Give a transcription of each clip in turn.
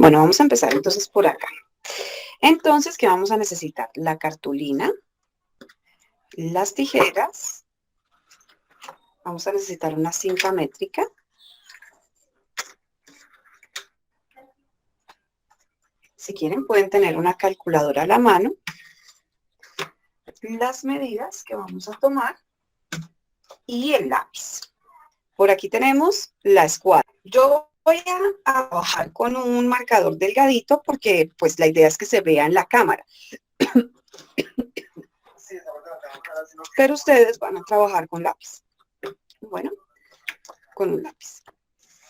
Bueno, vamos a empezar entonces por acá. Entonces, ¿qué vamos a necesitar? La cartulina, las tijeras, vamos a necesitar una cinta métrica, si quieren pueden tener una calculadora a la mano, las medidas que vamos a tomar y el lápiz. Por aquí tenemos la escuadra. Yo voy a trabajar con un marcador delgadito porque pues la idea es que se vea en la cámara. Pero ustedes van a trabajar con lápiz. Bueno, con un lápiz.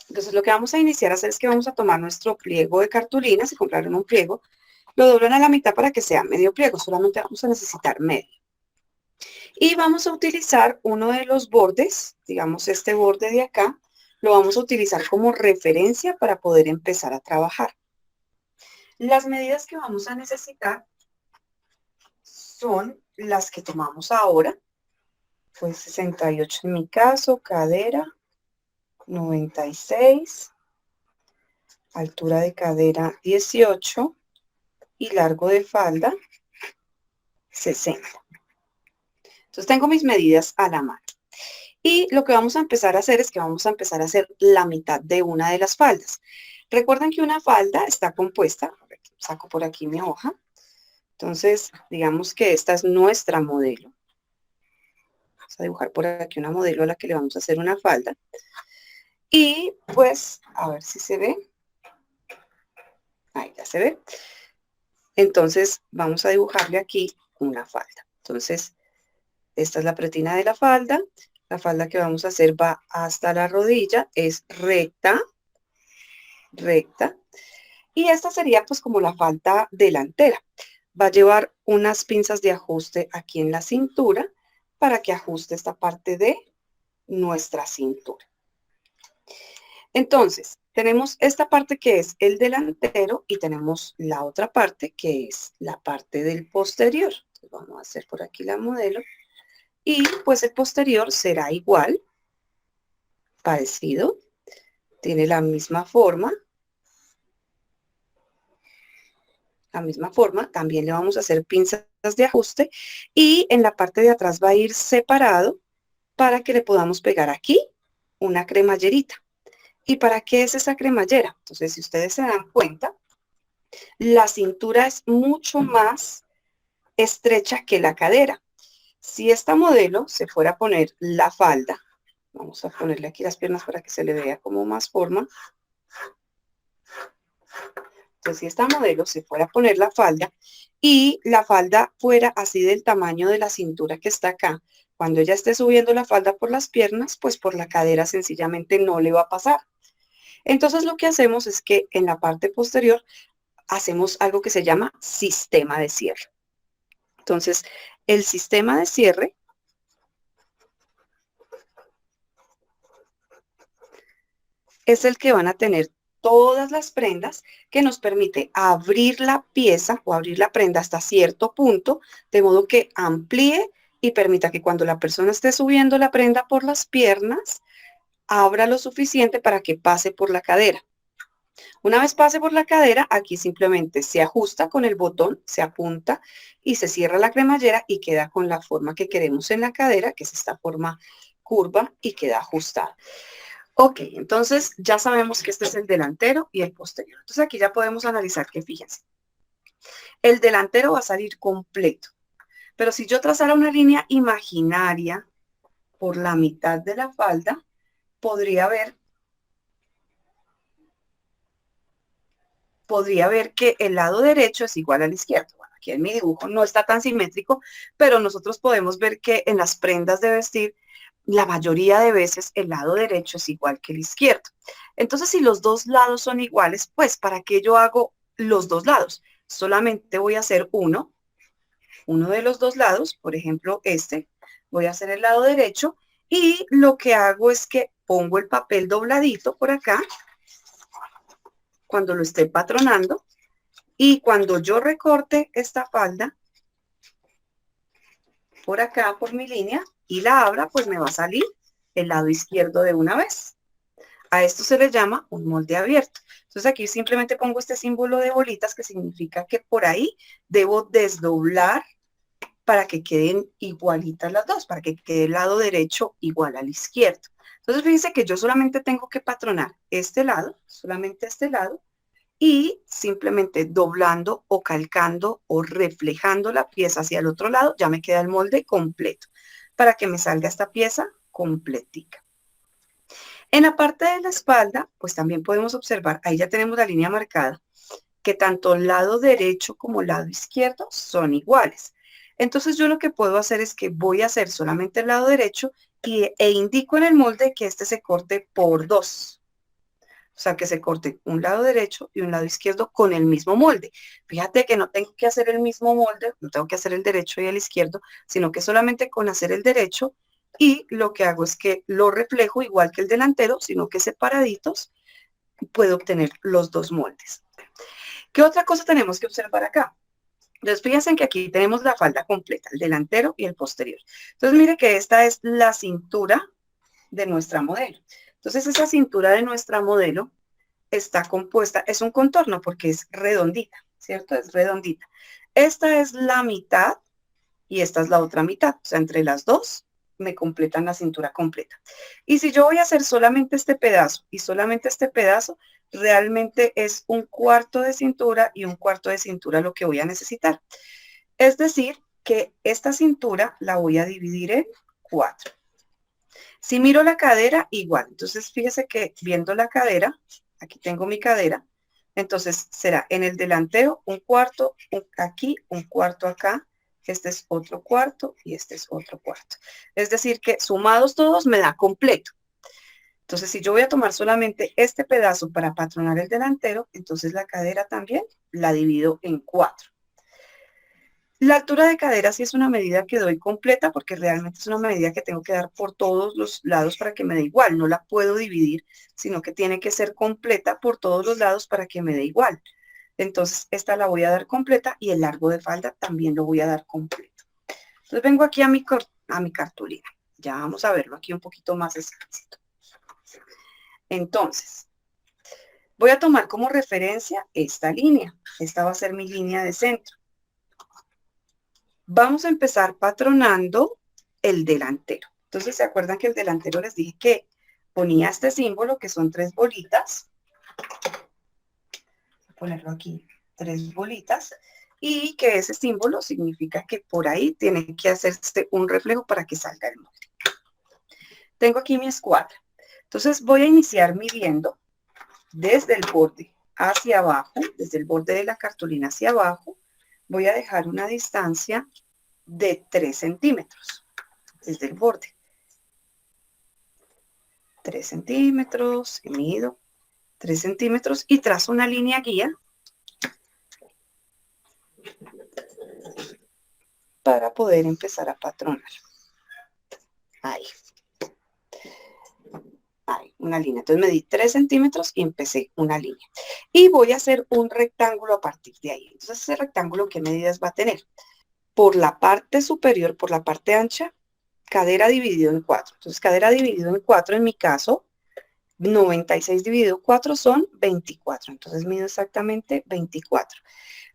Entonces lo que vamos a iniciar a hacer es que vamos a tomar nuestro pliego de cartulina, si compraron un pliego, lo doblan a la mitad para que sea medio pliego, solamente vamos a necesitar medio. Y vamos a utilizar uno de los bordes, digamos este borde de acá, lo vamos a utilizar como referencia para poder empezar a trabajar. Las medidas que vamos a necesitar son las que tomamos ahora, pues 68 en mi caso, cadera, 96, altura de cadera 18 y largo de falda 60. Entonces tengo mis medidas a la mano. Y lo que vamos a empezar a hacer es que vamos a empezar a hacer la mitad de una de las faldas. Recuerden que una falda está compuesta, a ver, saco por aquí mi hoja. Entonces, digamos que esta es nuestra modelo. Vamos a dibujar por aquí una modelo a la que le vamos a hacer una falda. Y pues, a ver si se ve. Ahí ya se ve. Entonces, vamos a dibujarle aquí una falda. Entonces, esta es la pretina de la falda. La falda que vamos a hacer va hasta la rodilla, es recta, recta. Y esta sería pues como la falda delantera. Va a llevar unas pinzas de ajuste aquí en la cintura para que ajuste esta parte de nuestra cintura. Entonces, tenemos esta parte que es el delantero y tenemos la otra parte que es la parte del posterior. Entonces, vamos a hacer por aquí la modelo. Y pues el posterior será igual, parecido, tiene la misma forma. También le vamos a hacer pinzas de ajuste y en la parte de atrás va a ir separado para que le podamos pegar aquí una cremallerita. ¿Y para qué es esa cremallera? Entonces, si ustedes se dan cuenta, la cintura es mucho más estrecha que la cadera. Si esta modelo se fuera a poner la falda, vamos a ponerle aquí las piernas para que se le vea como más forma. Entonces, si esta modelo se fuera a poner la falda y la falda fuera así del tamaño de la cintura que está acá, cuando ella esté subiendo la falda por las piernas, pues por la cadera sencillamente no le va a pasar. Entonces, lo que hacemos es que en la parte posterior hacemos algo que se llama sistema de cierre. Entonces, el sistema de cierre es el que van a tener todas las prendas que nos permite abrir la pieza o abrir la prenda hasta cierto punto, de modo que amplíe y permita que cuando la persona esté subiendo la prenda por las piernas, abra lo suficiente para que pase por la cadera. Una vez pase por la cadera, aquí simplemente se ajusta con el botón, se apunta y se cierra la cremallera y queda con la forma que queremos en la cadera, que es esta forma curva y queda ajustada. Ok, entonces ya sabemos que este es el delantero y el posterior. Entonces aquí ya podemos analizar que fíjense. El delantero va a salir completo. Pero si yo trazara una línea imaginaria por la mitad de la falda, podría ver que el lado derecho es igual al izquierdo. Bueno, aquí en mi dibujo no está tan simétrico, pero nosotros podemos ver que en las prendas de vestir, la mayoría de veces el lado derecho es igual que el izquierdo. Entonces, si los dos lados son iguales, pues ¿para qué yo hago los dos lados? Solamente voy a hacer uno de los dos lados, por ejemplo, este, voy a hacer el lado derecho y lo que hago es que pongo el papel dobladito por acá cuando lo esté patronando y cuando yo recorte esta falda por acá, por mi línea y la abra, pues me va a salir el lado izquierdo de una vez. A esto se le llama un molde abierto. Entonces aquí simplemente pongo este símbolo de bolitas que significa que por ahí debo desdoblar para que queden igualitas las dos, para que quede el lado derecho igual al izquierdo. Entonces fíjense que yo solamente tengo que patronar este lado, solamente este lado, y simplemente doblando o calcando o reflejando la pieza hacia el otro lado, ya me queda el molde completo, para que me salga esta pieza completica. En la parte de la espalda, pues también podemos observar, ahí ya tenemos la línea marcada, que tanto el lado derecho como el lado izquierdo son iguales. Entonces yo lo que puedo hacer es que voy a hacer solamente el lado derecho e indico en el molde que este se corte por 2. O sea, que se corte un lado derecho y un lado izquierdo con el mismo molde. Fíjate que no tengo que hacer el mismo molde, no tengo que hacer el derecho y el izquierdo, sino que solamente con hacer el derecho, y lo que hago es que lo reflejo igual que el delantero, sino que separaditos, puedo obtener los dos moldes. ¿Qué otra cosa tenemos que observar acá? Entonces, fíjense que aquí tenemos la falda completa, el delantero y el posterior. Entonces, mire que esta es la cintura de nuestra modelo. Entonces, esa cintura de nuestra modelo está compuesta, es un contorno porque es redondita, ¿cierto? Es redondita. Esta es la mitad y esta es la otra mitad. O sea, entre las dos me completan la cintura completa. Y si yo voy a hacer solamente este pedazo y solamente este pedazo, realmente es un cuarto de cintura y un cuarto de cintura lo que voy a necesitar. Es decir, que esta cintura la voy a dividir en 4. Si miro la cadera, igual. Entonces, fíjese que viendo la cadera, aquí tengo mi cadera, entonces será en el delantero un cuarto, aquí, un cuarto acá, este es otro cuarto y este es otro cuarto. Es decir, que sumados todos me da completo. Entonces, si yo voy a tomar solamente este pedazo para patronar el delantero, entonces la cadera también la divido en 4. La altura de cadera sí es una medida que doy completa porque realmente es una medida que tengo que dar por todos los lados para que me dé igual. No la puedo dividir, sino que tiene que ser completa por todos los lados para que me dé igual. Entonces, esta la voy a dar completa y el largo de falda también lo voy a dar completo. Entonces, vengo aquí a mi cartulina. Ya vamos a verlo aquí un poquito más explícito. Entonces, voy a tomar como referencia esta línea. Esta va a ser mi línea de centro. Vamos a empezar patronando el delantero. Entonces, ¿se acuerdan que el delantero les dije que ponía este símbolo, que son 3 bolitas? Voy a ponerlo aquí, 3 bolitas. Y que ese símbolo significa que por ahí tiene que hacerse un reflejo para que salga el molde. Tengo aquí mi escuadra. Entonces, voy a iniciar midiendo desde el borde hacia abajo, desde el borde de la cartulina hacia abajo. Voy a dejar una distancia de 3 centímetros desde el borde. 3 centímetros, y mido 3 centímetros y trazo una línea guía para poder empezar a patronar. Ahí. Ahí, una línea. Entonces me di 3 centímetros y empecé una línea. Y voy a hacer un rectángulo a partir de ahí. Entonces ese rectángulo, ¿qué medidas va a tener? Por la parte superior, por la parte ancha, cadera dividido en 4. Entonces cadera dividido en 4 en mi caso, 96 dividido 4 son 24. Entonces mido exactamente 24.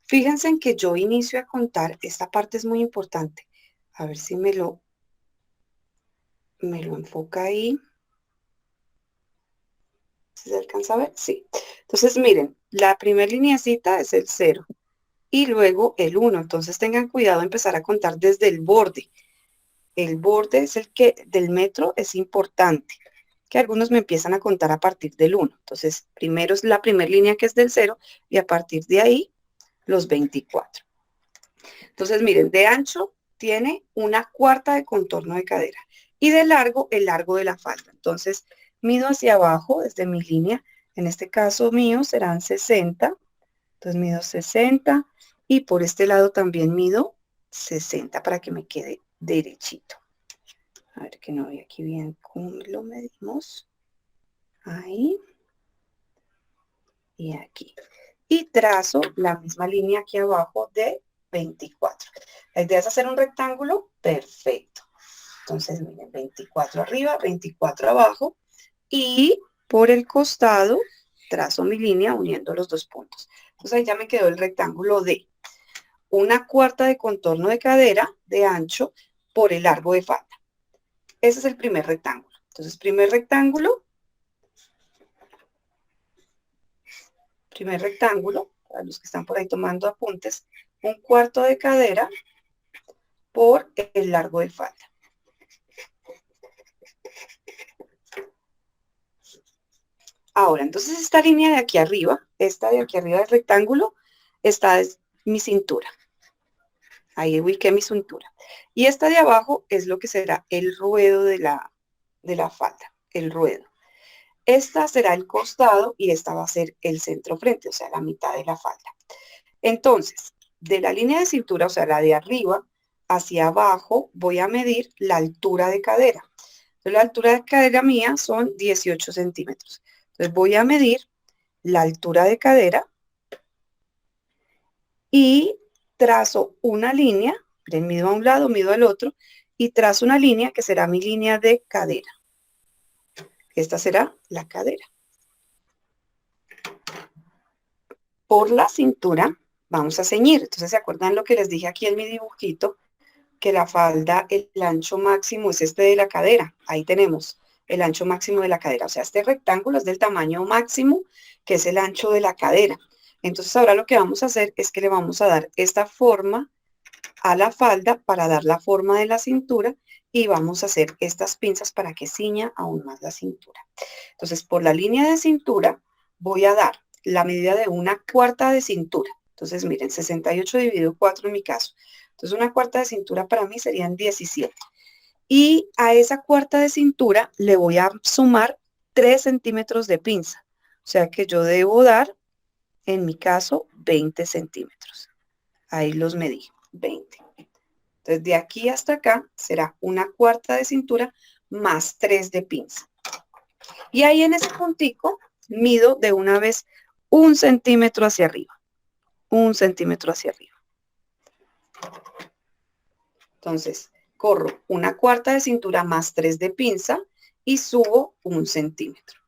Fíjense en que yo inicio a contar, esta parte es muy importante. A ver si me lo enfoca ahí. ¿Si se alcanza a ver? Sí. Entonces miren, la primera lineacita es el 0 y luego el 1. Entonces tengan cuidado de empezar a contar desde el borde. El borde es el que del metro es importante, que algunos me empiezan a contar a partir del 1. Entonces primero es la primera línea que es del 0 y a partir de ahí los 24. Entonces, miren, de ancho tiene una cuarta de contorno de cadera y de largo, el largo de la falda. Entonces, mido hacia abajo desde mi línea. En este caso mío serán 60. Entonces, mido 60 y por este lado también mido 60 para que me quede derechito. A ver que no ve aquí bien cómo lo medimos. Ahí y aquí. Y trazo la misma línea aquí abajo de 24. La idea es hacer un rectángulo perfecto. Entonces, miren, 24 arriba, 24 abajo. Y por el costado, trazo mi línea uniendo los dos puntos. Entonces ahí ya me quedó el rectángulo de 1/4 de contorno de cadera de ancho por el largo de falda. Ese es el primer rectángulo. Entonces, primer rectángulo, para los que están por ahí tomando apuntes, 1/4 de cadera por el largo de falda. Ahora, entonces esta línea de aquí arriba, esta de aquí arriba del rectángulo, esta es mi cintura. Ahí ubiqué mi cintura. Y esta de abajo es lo que será el ruedo de la falda, el ruedo. Esta será el costado y esta va a ser el centro frente, o sea, la mitad de la falda. Entonces, de la línea de cintura, o sea, la de arriba, hacia abajo, voy a medir la altura de cadera. Entonces, la altura de cadera mía son 18 centímetros. Entonces, voy a medir la altura de cadera y trazo una línea, mido a un lado, mido al otro, y trazo una línea que será mi línea de cadera. Esta será la cadera. Por la cintura vamos a ceñir. Entonces, ¿se acuerdan lo que les dije aquí en mi dibujito? Que la falda, el ancho máximo es este de la cadera. Ahí tenemos el ancho máximo de la cadera. O sea, este rectángulo es del tamaño máximo, que es el ancho de la cadera. Entonces, ahora lo que vamos a hacer es que le vamos a dar esta forma a la falda para dar la forma de la cintura y vamos a hacer estas pinzas para que ciña aún más la cintura. Entonces, por la línea de cintura voy a dar la medida de 1/4 de cintura. Entonces, miren, 68 dividido 4 en mi caso. Entonces, 1/4 de cintura para mí serían 17. Y a esa cuarta de cintura le voy a sumar 3 centímetros de pinza. O sea que yo debo dar, en mi caso, 20 centímetros. Ahí los medí, 20. Entonces, de aquí hasta acá será 1/4 de cintura más 3 de pinza. Y ahí en ese puntico mido de una vez 1 centímetro hacia arriba. 1 centímetro hacia arriba. Entonces, corro 1/4 de cintura más 3 de pinza y subo 1 centímetro.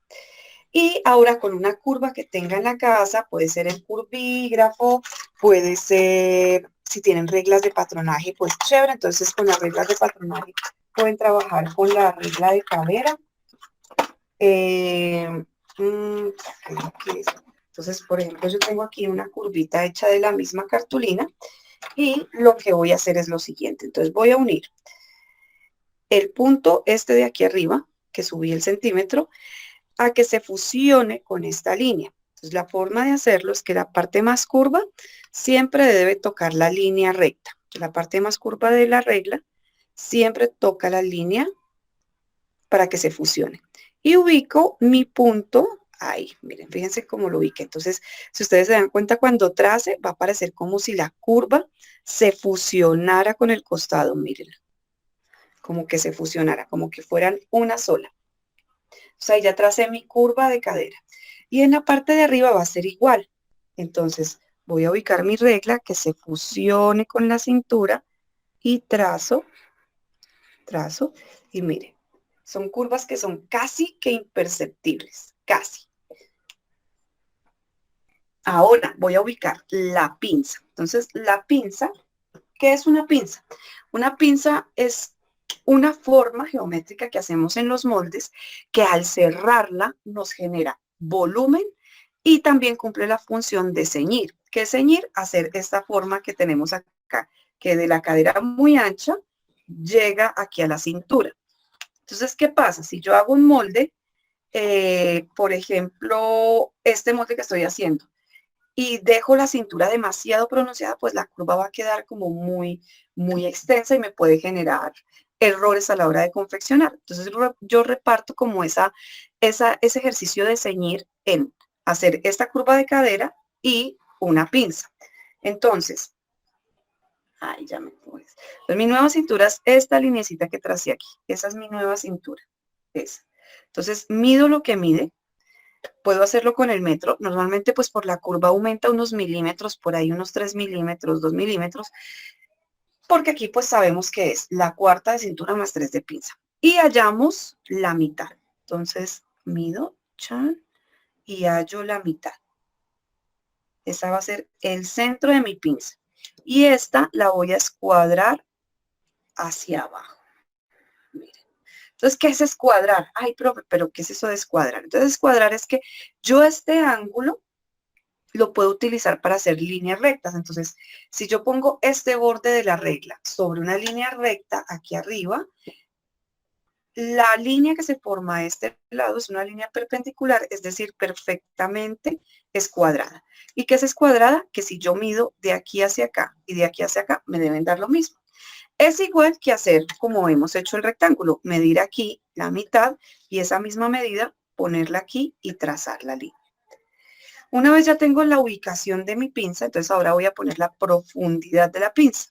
Y ahora con una curva que tenga en la casa, puede ser el curvígrafo, puede ser, si tienen reglas de patronaje, pues chévere. Entonces, con las reglas de patronaje pueden trabajar con la regla de cadera. Entonces, por ejemplo, yo tengo aquí una curvita hecha de la misma cartulina y lo que voy a hacer es lo siguiente. Entonces, voy a unir el punto este de aquí arriba, que subí el centímetro, a que se fusione con esta línea. Entonces, la forma de hacerlo es que la parte más curva siempre debe tocar la línea recta. La parte más curva de la regla siempre toca la línea para que se fusione. Y ubico mi punto ahí. Miren, fíjense cómo lo ubiqué. Entonces, si ustedes se dan cuenta, cuando trace, va a parecer como si la curva se fusionara con el costado. Miren, como que se fusionara, como que fueran una sola. O sea, ya tracé mi curva de cadera. Y en la parte de arriba va a ser igual. Entonces, voy a ubicar mi regla que se fusione con la cintura y trazo, y miren, son curvas que son casi que imperceptibles, casi. Ahora voy a ubicar la pinza. Entonces, la pinza, ¿qué es una pinza? Una pinza es una forma geométrica que hacemos en los moldes que al cerrarla nos genera volumen y también cumple la función de ceñir. ¿Qué es ceñir? Hacer esta forma que tenemos acá, que de la cadera muy ancha llega aquí a la cintura. Entonces, ¿qué pasa? Si yo hago un molde, por ejemplo, este molde que estoy haciendo, y dejo la cintura demasiado pronunciada, pues la curva va a quedar como muy, muy extensa y me puede generar errores a la hora de confeccionar. Entonces yo reparto como ese ejercicio de ceñir en hacer esta curva de cadera y una pinza. Entonces, ya me puedes. Entonces, mi nueva cintura es esta linecita que tracé aquí. Esa es mi nueva cintura. Esa. Entonces, mido lo que mide. Puedo hacerlo con el metro. Normalmente, pues por la curva aumenta unos milímetros, por ahí unos 3 milímetros, 2 milímetros, porque aquí pues sabemos que es la cuarta de cintura más 3 de pinza. Y hallamos la mitad. Entonces, mido chan, y hallo la mitad. Esa va a ser el centro de mi pinza. Y esta la voy a escuadrar hacia abajo. Miren. Entonces, ¿qué es escuadrar? Ay, profe, pero ¿qué es eso de escuadrar? Entonces, escuadrar es que yo este ángulo lo puedo utilizar para hacer líneas rectas. Entonces, si yo pongo este borde de la regla sobre una línea recta aquí arriba, la línea que se forma a este lado es una línea perpendicular, es decir, perfectamente escuadrada. ¿Y qué es escuadrada? Que si yo mido de aquí hacia acá y de aquí hacia acá, me deben dar lo mismo. Es igual que hacer como hemos hecho el rectángulo, medir aquí la mitad y esa misma medida ponerla aquí y trazar la línea. Una vez ya tengo la ubicación de mi pinza, entonces ahora voy a poner la profundidad de la pinza.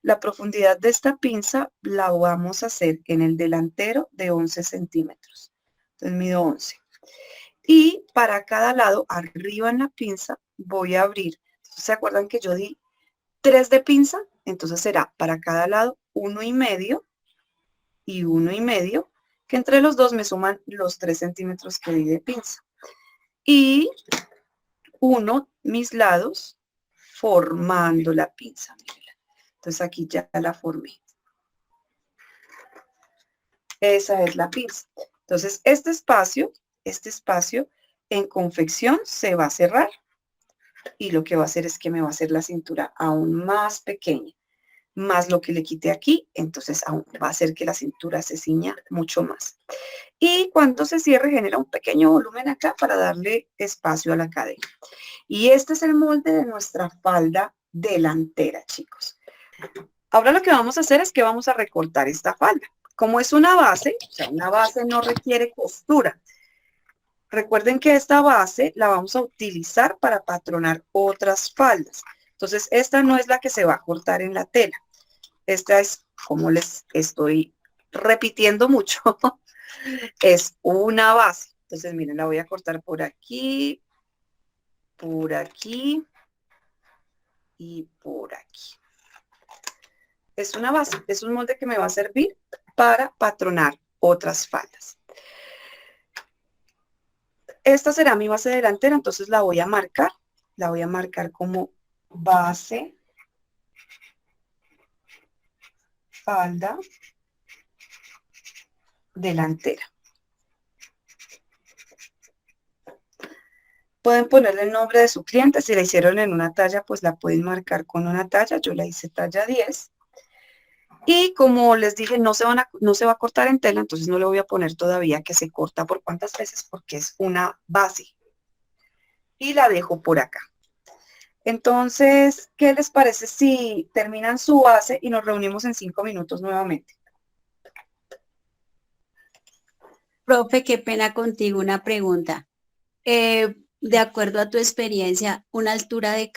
La profundidad de esta pinza la vamos a hacer en el delantero de 11 centímetros. Entonces mido 11. Y para cada lado, arriba en la pinza, voy a abrir. ¿Se acuerdan que yo di 3 de pinza? Entonces será para cada lado 1,5 y 1,5, que entre los dos me suman los 3 centímetros que di de pinza. Y uno mis lados formando la pinza. Entonces aquí ya la formé. Esa es la pinza. Entonces este espacio en confección se va a cerrar y lo que va a hacer es que me va a hacer la cintura aún más pequeña, más lo que le quite aquí, entonces aún va a hacer que la cintura se ciña mucho más. Y cuando se cierre genera un pequeño volumen acá para darle espacio a la cadena. Y este es el molde de nuestra falda delantera, chicos. Ahora lo que vamos a hacer es que vamos a recortar esta falda. Como es una base, o sea, una base no requiere costura. Recuerden que esta base la vamos a utilizar para patronar otras faldas. Entonces, esta no es la que se va a cortar en la tela. Esta es, como les estoy repitiendo mucho, es una base. Entonces, miren, la voy a cortar por aquí y por aquí. Es una base, es un molde que me va a servir para patronar otras faldas. Esta será mi base delantera, entonces la voy a marcar como base, falda, delantera. Pueden ponerle el nombre de su cliente, si la hicieron en una talla, pues la pueden marcar con una talla, yo la hice talla 10. Y como les dije, no se va a cortar en tela, entonces no le voy a poner todavía que se corta por cuántas veces, porque es una base. Y la dejo por acá. Entonces, ¿qué les parece si terminan su base y nos reunimos en 5 minutos nuevamente? Profe, qué pena contigo, una pregunta. De acuerdo a tu experiencia, una altura de